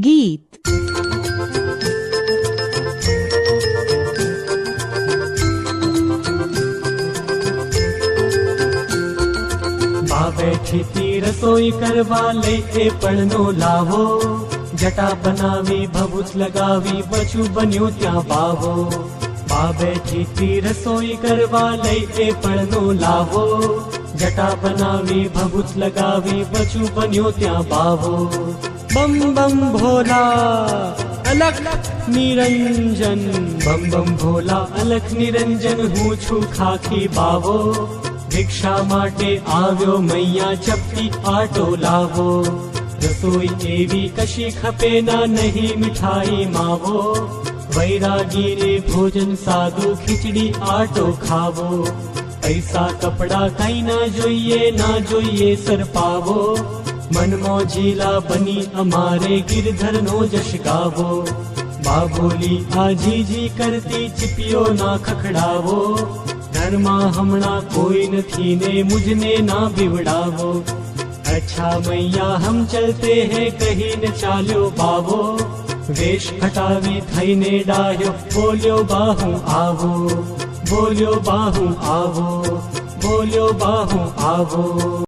ગીત બા બેઠી તી રસોઈ કરવા લઈ એ પણનો લાવો, જટા બનાવી ભભૂત લગાવી બચું બન્યું ત્યાં બાવો. બા બેઠી તી રસોઈ કરવા લઈ એ પણનો લાવો, જટા બનાવી ભભૂત લગાવી બચું બન્યું ત્યાં બાવો. બમ બમ ભોલા અલખ નિરંજન, બમ બમ ભોલા અલખ નિરંજન, હું છું ખાખી બાવો. ભિક્ષા માટે આવ્યો મૈયા, ચપટી આટો લાવો. રસોઈ એવી કશી ખપે ના, નહીં મીઠાઈ માવો. વૈરાગીને ભોજન સાદું, ખીચડી આટો ખાવો. પૈસા કપડા કઈ ના જોઈએ, ના જોઈએ સરપાવો. મન મોજીલા બની અમારે ગિરધરનો જશ ગાવો. બા બોલી આ જીજી કરતી, ચીપિયો ના ખખડાવો. ઘરમાં હમણાં કોઈ નથી ને મુझने ના બીવડાવો. अच्छा मैया हम चलते हैं कहीं न चाल्यो बावो. वेश हटावी थईने डाह्यो, बोल्यो बाहु आવો, बोल्यो बाहु आવો, बोल्यो बाहु आવો.